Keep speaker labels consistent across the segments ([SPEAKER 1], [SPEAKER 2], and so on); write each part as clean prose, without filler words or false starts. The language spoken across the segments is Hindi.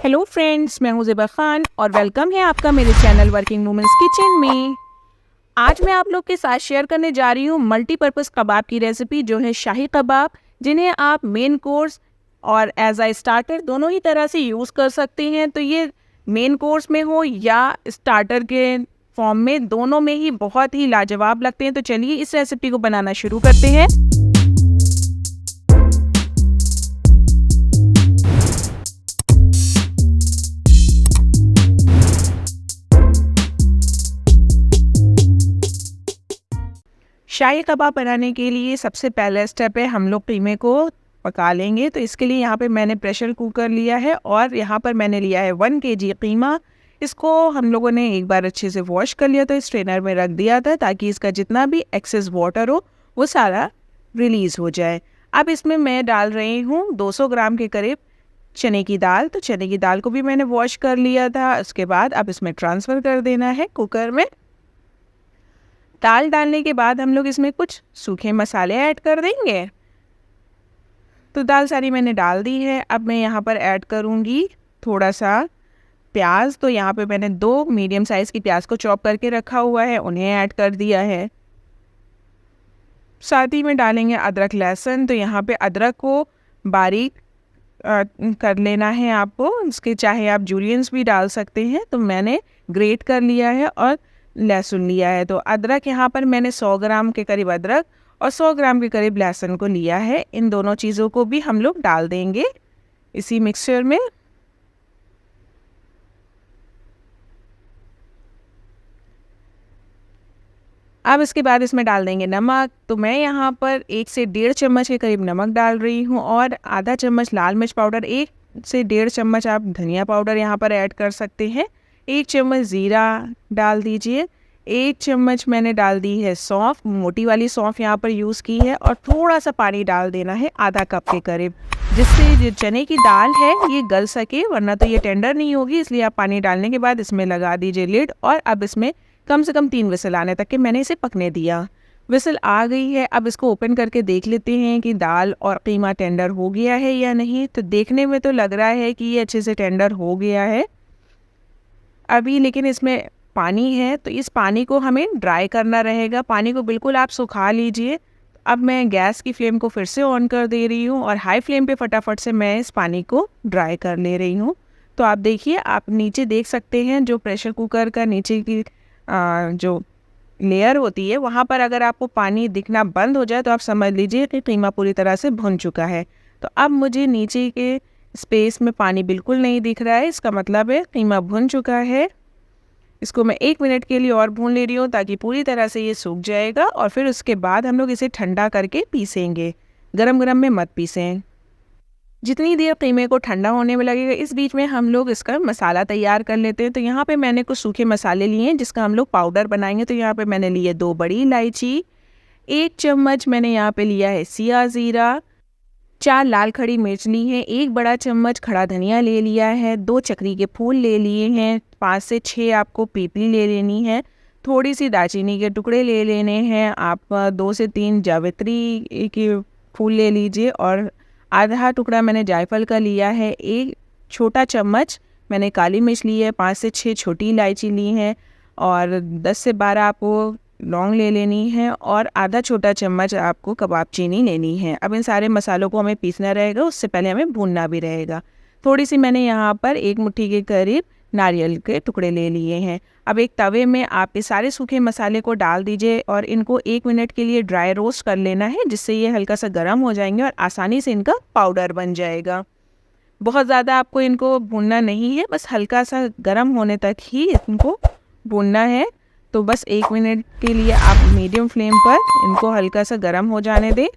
[SPEAKER 1] हेलो फ्रेंड्स, मैं हूं ज़ेबा खान और वेलकम है आपका मेरे चैनल वर्किंग वुमेन्स किचन में। आज मैं आप लोग के साथ शेयर करने जा रही हूं मल्टीपर्पज़ कबाब की रेसिपी, जो है शाही कबाब, जिन्हें आप मेन कोर्स और एज आ स्टार्टर दोनों ही तरह से यूज़ कर सकते हैं। तो ये मेन कोर्स में हो या स्टार्टर के फॉर्म में, दोनों में ही बहुत ही लाजवाब लगते हैं। तो चलिए इस रेसिपी को बनाना शुरू करते हैं। शाही कबाब बनाने के लिए सबसे पहला स्टेप है, हम लोग कीमे को पका लेंगे। तो इसके लिए यहाँ पे मैंने प्रेशर कुकर लिया है और यहाँ पर मैंने लिया है 1 kg कीमा। इसको हम लोगों ने एक बार अच्छे से वॉश कर लिया, तो स्ट्रेनर में रख दिया था ताकि इसका जितना भी एक्सेस वाटर हो वो सारा रिलीज़ हो जाए। अब इसमें मैं डाल रही हूँ 200 ग्राम के करीब चने की दाल। तो चने की दाल को भी मैंने वॉश कर लिया था। उसके बाद अब इसमें ट्रांसफ़र कर देना है कुकर में। दाल डालने के बाद हम लोग इसमें कुछ सूखे मसाले ऐड कर देंगे। तो दाल सारी मैंने डाल दी है। अब मैं यहाँ पर ऐड करूँगी थोड़ा सा प्याज। तो यहाँ पे मैंने 2 मीडियम साइज़ की प्याज को चॉप करके रखा हुआ है, उन्हें ऐड कर दिया है। साथ ही में डालेंगे अदरक लहसुन। तो यहाँ पे अदरक को बारीक कर लेना है आपको। इसके चाहे आप जूलियंस भी डाल सकते हैं, तो मैंने ग्रेट कर लिया है और लहसुन लिया है। तो अदरक यहाँ पर मैंने 100 ग्राम के करीब अदरक और 100 ग्राम के करीब लहसुन को लिया है। इन दोनों चीज़ों को भी हम लोग डाल देंगे इसी मिक्सचर में। अब इसके बाद इसमें डाल देंगे नमक। तो मैं यहाँ पर 1 से 1.5 चम्मच के करीब नमक डाल रही हूँ और आधा चम्मच लाल मिर्च पाउडर, 1 से 1.5 चम्मच आप धनिया पाउडर यहाँ पर ऐड कर सकते हैं। 1 चम्मच ज़ीरा डाल दीजिए। 1 चम्मच मैंने डाल दी है सौंफ, मोटी वाली सौंफ यहाँ पर यूज़ की है। और थोड़ा सा पानी डाल देना है, आधा कप के करीब, जिससे जो चने की दाल है ये गल सके, वरना तो ये टेंडर नहीं होगी। इसलिए आप पानी डालने के बाद इसमें लगा दीजिए लिड और अब इसमें कम से कम 3 विसल आने तक के मैंने इसे पकने दिया। विसल आ गई है। अब इसको ओपन करके देख लेते हैं कि दाल और कीमा टेंडर हो गया है या नहीं। तो देखने में तो लग रहा है कि ये अच्छे से टेंडर हो गया है अभी, लेकिन इसमें पानी है, तो इस पानी को हमें ड्राई करना रहेगा। पानी को बिल्कुल आप सुखा लीजिए। अब मैं गैस की फ्लेम को फिर से ऑन कर दे रही हूँ और हाई फ्लेम पे फटाफट से मैं इस पानी को ड्राई कर ले रही हूँ। तो आप देखिए, आप नीचे देख सकते हैं जो प्रेशर कुकर का नीचे की जो लेयर होती है, वहाँ पर अगर आपको पानी दिखना बंद हो जाए तो आप समझ लीजिए कि कीमा पूरी तरह से भुन चुका है। तो अब मुझे नीचे के स्पेस में पानी बिल्कुल नहीं दिख रहा है, इसका मतलब है कीमा भुन चुका है। इसको मैं 1 मिनट के लिए और भून ले रही हूँ ताकि पूरी तरह से ये सूख जाएगा और फिर उसके बाद हम लोग इसे ठंडा करके पीसेंगे। गरम गरम में मत पीसें। जितनी देर कीमे को ठंडा होने में लगेगा, इस बीच में हम लोग इसका मसाला तैयार कर लेते हैं। तो यहाँ पे मैंने कुछ सूखे मसाले लिए हैं जिसका हम लोग पाउडर बनाएंगे। तो यहाँ पे मैंने लिए 2 बड़ी इलायची, 1 चम्मच मैंने यहाँ पे लिया है सिया ज़ीरा, 4 लाल खड़ी मिर्च ली है, 1 बड़ा चम्मच खड़ा धनिया ले लिया है, 2 चक्री के फूल ले लिए हैं, 5 से 6 आपको पीपली ले लेनी है, थोड़ी सी दालचीनी के टुकड़े ले लेने हैं। आप 2 से 3 जावित्री के फूल ले लीजिए और आधा टुकड़ा मैंने जायफल का लिया है। 1 छोटा चम्मच मैंने काली मिर्च ली है, 5 से 6 छोटी इलायची ली है और 10 से 12 आपको लौंग ले लेनी है और आधा छोटा चम्मच आपको कबाब चीनी लेनी है। अब इन सारे मसालों को हमें पीसना रहेगा, उससे पहले हमें भूनना भी रहेगा। थोड़ी सी मैंने यहाँ पर 1 मुट्ठी के करीब नारियल के टुकड़े ले लिए हैं। अब एक तवे में आप इस सारे सूखे मसाले को डाल दीजिए और इनको 1 मिनट के लिए ड्राई रोस्ट कर लेना है, जिससे ये हल्का सा गर्म हो जाएंगे और आसानी से इनका पाउडर बन जाएगा। बहुत ज़्यादा आपको इनको भूनना नहीं है, बस हल्का सा गर्म होने तक ही इनको भूनना है। तो बस 1 मिनट के लिए आप मीडियम फ्लेम पर इनको हल्का सा गर्म हो जाने दें।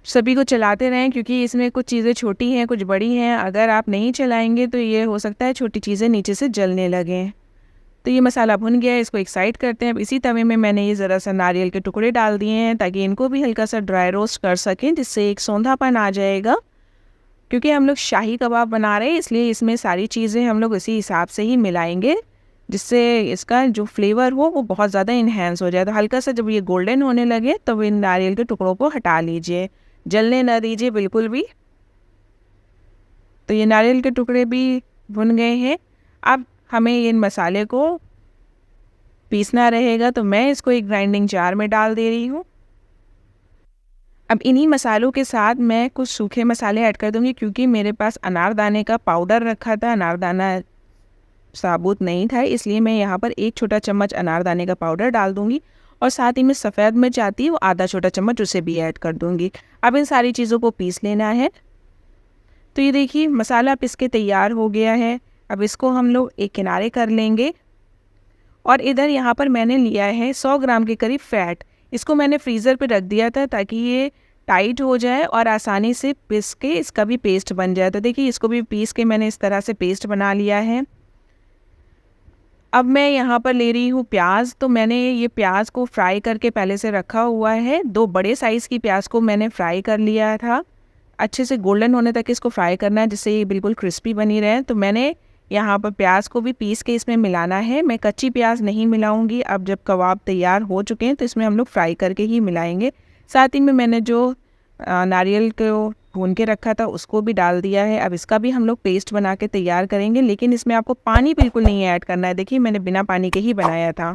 [SPEAKER 1] सभी को चलाते रहें क्योंकि इसमें कुछ चीज़ें छोटी हैं, कुछ बड़ी हैं। अगर आप नहीं चलाएंगे तो ये हो सकता है छोटी चीज़ें नीचे से जलने लगें। तो ये मसाला भुन गया है, इसको एक साइड करते हैं। अब इसी तवे में मैंने ये ज़रा सा नारियल के टुकड़े डाल दिए हैं ताकि इनको भी हल्का सा ड्राई रोस्ट कर सकें, जिससे एक सौंधापन आ जाएगा। क्योंकि हम लोग शाही कबाब बना रहे हैं, इसलिए इसमें सारी चीज़ें हम लोग इसी हिसाब से ही मिलाएंगे, जिससे इसका जो फ्लेवर हो वो बहुत ज़्यादा इन्हेंस हो जाए। तो हल्का सा जब ये गोल्डन होने लगे तो इन नारियल के टुकड़ों को हटा लीजिए, जलने ना दीजिए बिल्कुल भी। तो ये नारियल के टुकड़े भी भुन गए हैं। अब हमें इन मसाले को पीसना रहेगा, तो मैं इसको एक ग्राइंडिंग जार में डाल दे रही हूँ। अब इन्हीं मसालों के साथ मैं कुछ सूखे मसाले ऐड कर दूँगी, क्योंकि मेरे पास अनारदाने का पाउडर रखा था, अनारदाना साबुत नहीं था, इसलिए मैं यहाँ पर 1 छोटा चम्मच अनारदाने का पाउडर डाल दूँगी और साथ ही में सफ़ेद मिर्च आती है वो आधा छोटा चम्मच उसे भी ऐड कर दूँगी। अब इन सारी चीज़ों को पीस लेना है। तो ये देखिए मसाला पीस के तैयार हो गया है। अब इसको हम लोग एक किनारे कर लेंगे और इधर यहाँ पर मैंने लिया है 100 ग्राम के करीब फ़ैट। इसको मैंने फ्रीज़र पे रख दिया था ताकि ये टाइट हो जाए और आसानी से पीस के इसका भी पेस्ट बन जाए। तो देखिए इसको भी पीस के मैंने इस तरह से पेस्ट बना लिया है। अब मैं यहाँ पर ले रही हूँ प्याज। तो मैंने ये प्याज को फ्राई करके पहले से रखा हुआ है। 2 बड़े साइज़ की प्याज को मैंने फ्राई कर लिया था। अच्छे से गोल्डन होने तक इसको फ्राई करना है, जिससे ये बिल्कुल क्रिस्पी बनी रहे। तो मैंने यहाँ पर प्याज को भी पीस के इसमें मिलाना है। मैं कच्ची प्याज नहीं मिलाऊंगी। अब जब कबाब तैयार हो चुके हैं तो इसमें हम लोग फ्राई करके ही मिलाएंगे। साथ ही में मैंने जो नारियल को भून के रखा था उसको भी डाल दिया है। अब इसका भी हम लोग पेस्ट बना के तैयार करेंगे, लेकिन इसमें आपको पानी बिल्कुल नहीं ऐड करना है। देखिए मैंने बिना पानी के ही बनाया था।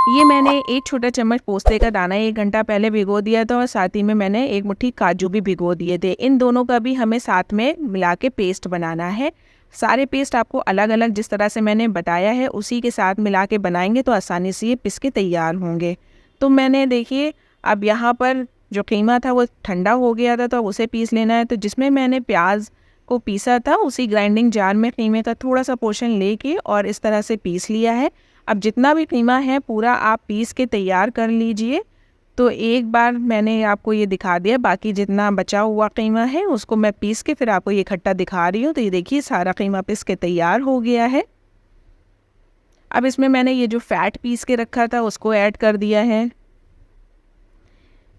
[SPEAKER 1] ये मैंने 1 छोटा चम्मच पोस्ते का दाना 1 घंटा पहले भिगो दिया था और साथ ही में मैंने 1 मुट्ठी काजू भी भिगो दिए थे। इन दोनों का भी हमें साथ में मिला के पेस्ट बनाना है। सारे पेस्ट आपको अलग अलग जिस तरह से मैंने बताया है उसी के साथ मिला के बनाएंगे तो आसानी से ये पिस के तैयार होंगे। तो मैंने देखिए अब यहाँ पर जो कीमा था वो ठंडा हो गया था, तो अब उसे पीस लेना है। तो जिसमें मैंने प्याज को पीसा था उसी ग्राइंडिंग जार में कीमे का थोड़ा सा पोर्शन लेके और इस तरह से पीस लिया है। अब जितना भी कीमा है पूरा आप पीस के तैयार कर लीजिए। तो एक बार मैंने आपको ये दिखा दिया, बाकी जितना बचा हुआ कीमा है उसको मैं पीस के फिर आपको ये इकट्ठा दिखा रही हूँ। तो ये देखिए सारा कीमा पीस के तैयार हो गया है। अब इसमें मैंने ये जो फ़ैट पीस के रखा था उसको ऐड कर दिया है।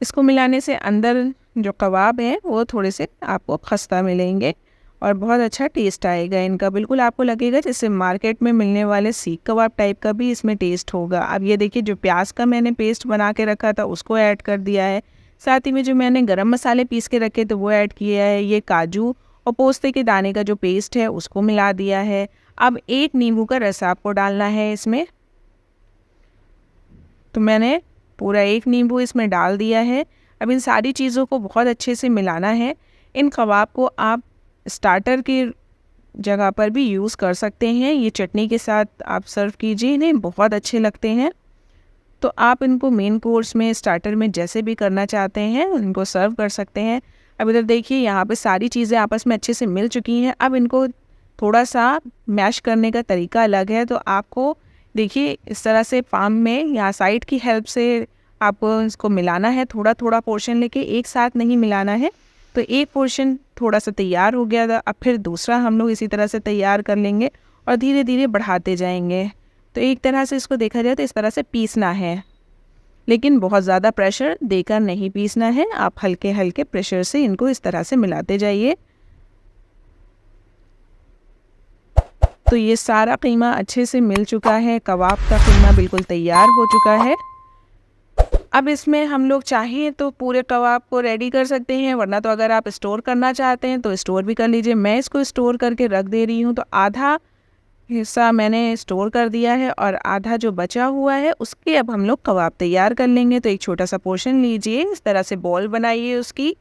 [SPEAKER 1] इसको मिलाने से अंदर जो कबाब है वो थोड़े से आपको खस्ता मिलेंगे और बहुत अच्छा टेस्ट आएगा इनका। बिल्कुल आपको लगेगा जैसे मार्केट में मिलने वाले सीख कबाब टाइप का भी इसमें टेस्ट होगा। अब ये देखिए जो प्याज का मैंने पेस्ट बना के रखा था उसको ऐड कर दिया है। साथ ही में जो मैंने गरम मसाले पीस के रखे थे वो ऐड किया है। ये काजू और पोस्ते के दाने का जो पेस्ट है उसको मिला दिया है। अब 1 नींबू का रस आपको डालना है इसमें। तो मैंने पूरा 1 नींबू इसमें डाल दिया है। अब इन सारी चीज़ों को बहुत अच्छे से मिलाना है। इन कबाब को आप स्टार्टर की जगह पर भी यूज़ कर सकते हैं। ये चटनी के साथ आप सर्व कीजिए, इन्हें बहुत अच्छे लगते हैं। तो आप इनको मेन कोर्स में स्टार्टर में जैसे भी करना चाहते हैं इनको सर्व कर सकते हैं। अब इधर देखिए यहाँ पे सारी चीज़ें आपस में अच्छे से मिल चुकी हैं। अब इनको थोड़ा सा मैश करने का तरीका अलग है। तो आपको देखिए इस तरह से पाम में या साइड की हेल्प से आपको इसको मिलाना है। थोड़ा थोड़ा पोर्शन लेके एक साथ नहीं मिलाना है। तो एक पोर्शन थोड़ा सा तैयार हो गया था, अब फिर दूसरा हम लोग इसी तरह से तैयार कर लेंगे और धीरे धीरे बढ़ाते जाएंगे। तो एक तरह से इसको देखा जाए तो इस तरह से पीसना है, लेकिन बहुत ज़्यादा प्रेशर देकर नहीं पीसना है। आप हल्के हल्के प्रेशर से इनको इस तरह से मिलाते जाइए। तो ये सारा कीमा अच्छे से मिल चुका है। कबाब का कीमा बिल्कुल तैयार हो चुका है। अब इसमें हम लोग चाहिए तो पूरे कबाब को रेडी कर सकते हैं, वरना तो अगर आप स्टोर करना चाहते हैं तो स्टोर भी कर लीजिए। मैं इसको स्टोर करके रख दे रही हूँ। तो आधा हिस्सा मैंने स्टोर कर दिया है और आधा जो बचा हुआ है उसके अब हम लोग कबाब तैयार कर लेंगे। तो एक छोटा सा पोर्शन लीजिए, इस तरह से बॉल बनाइए उसकी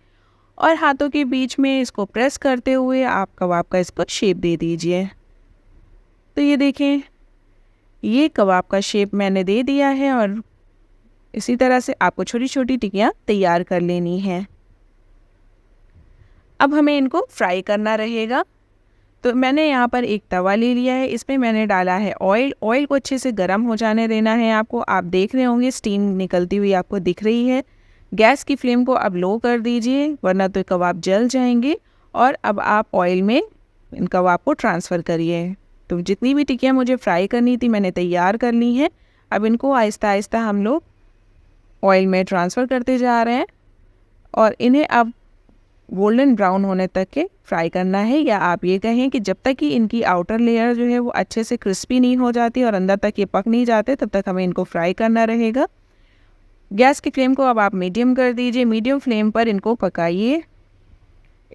[SPEAKER 1] और हाथों के बीच में इसको प्रेस करते हुए आप कबाब का इसको शेप दे दीजिए। तो ये देखें ये कबाब का शेप मैंने दे दिया है और इसी तरह से आपको छोटी छोटी टिक्कियाँ तैयार कर लेनी है। अब हमें इनको फ्राई करना रहेगा। तो मैंने यहाँ पर एक तवा ले लिया है, इसमें मैंने डाला है ऑयल। ऑयल को अच्छे से गर्म हो जाने देना है आपको। आप देख रहे होंगे स्टीम निकलती हुई आपको दिख रही है। गैस की फ्लेम को अब लो कर दीजिए, वरना तो कबाब जल जाएंगे। और अब आप ऑयल में इन कबाब को ट्रांसफ़र करिए। तो जितनी भी टिक्कियाँ मुझे फ्राई करनी थी मैंने तैयार कर ली हैं। अब इनको आहिस्ता आहिस्ता हम लोग ऑयल में ट्रांसफ़र करते जा रहे हैं और इन्हें अब गोल्डन ब्राउन होने तक के फ्राई करना है, या आप ये कहें कि जब तक कि इनकी आउटर लेयर जो है वो अच्छे से क्रिस्पी नहीं हो जाती और अंदर तक ये पक नहीं जाते तब तक हमें इनको फ्राई करना रहेगा। गैस की फ्लेम को अब आप मीडियम कर दीजिए। मीडियम फ्लेम पर इनको पकाइए।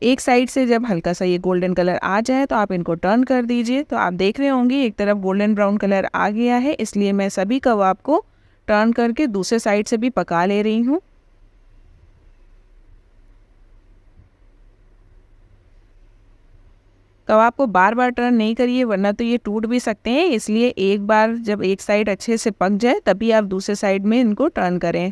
[SPEAKER 1] एक साइड से जब हल्का सा ये गोल्डन कलर आ जाए तो आप इनको टर्न कर दीजिए। तो आप देख रहे होंगे एक तरफ गोल्डन ब्राउन कलर आ गया है, इसलिए मैं सभी कबाब को टर्न करके दूसरे साइड से भी पका ले रही हूँ। कबाब को बार बार टर्न नहीं करिए वरना तो ये टूट भी सकते हैं, इसलिए एक बार जब एक साइड अच्छे से पक जाए तभी आप दूसरे साइड में इनको टर्न करें।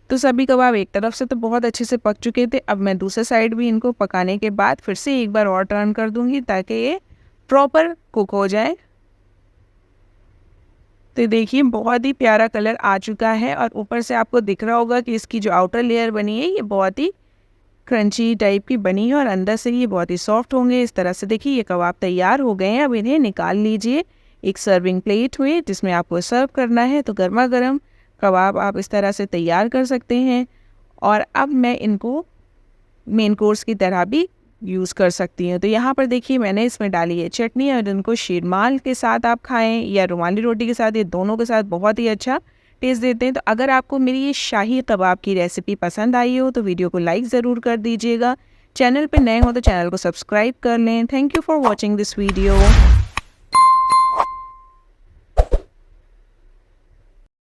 [SPEAKER 1] तो सभी कबाब एक तरफ से तो बहुत अच्छे से पक चुके थे, अब मैं दूसरे साइड भी इनको पकाने के बाद फिर से एक बार और टर्न कर दूंगी ताकि ये प्रॉपर कुक हो जाए। तो देखिए बहुत ही प्यारा कलर आ चुका है और ऊपर से आपको दिख रहा होगा कि इसकी जो आउटर लेयर बनी है ये बहुत ही क्रंची टाइप की बनी है और अंदर से ये बहुत ही सॉफ्ट होंगे। इस तरह से देखिए ये कबाब तैयार हो गए हैं। अब इन्हें निकाल लीजिए एक सर्विंग प्लेट में जिसमें आपको सर्व करना है। तो गर्मा गर्म कबाब आप इस तरह से तैयार कर सकते हैं और अब मैं इनको मेन कोर्स की तरह भी यूज़ कर सकती हूँ। तो यहाँ पर देखिए मैंने इसमें डाली है चटनी और इनको शीरमाल के साथ आप खाएं या रुमाली रोटी के साथ, ये दोनों के साथ बहुत ही अच्छा टेस्ट देते हैं। तो अगर आपको मेरी ये शाही कबाब की रेसिपी पसंद आई हो तो वीडियो को लाइक ज़रूर कर दीजिएगा। चैनल पे नए हो तो चैनल को सब्सक्राइब कर लें। Thank you for watching this video.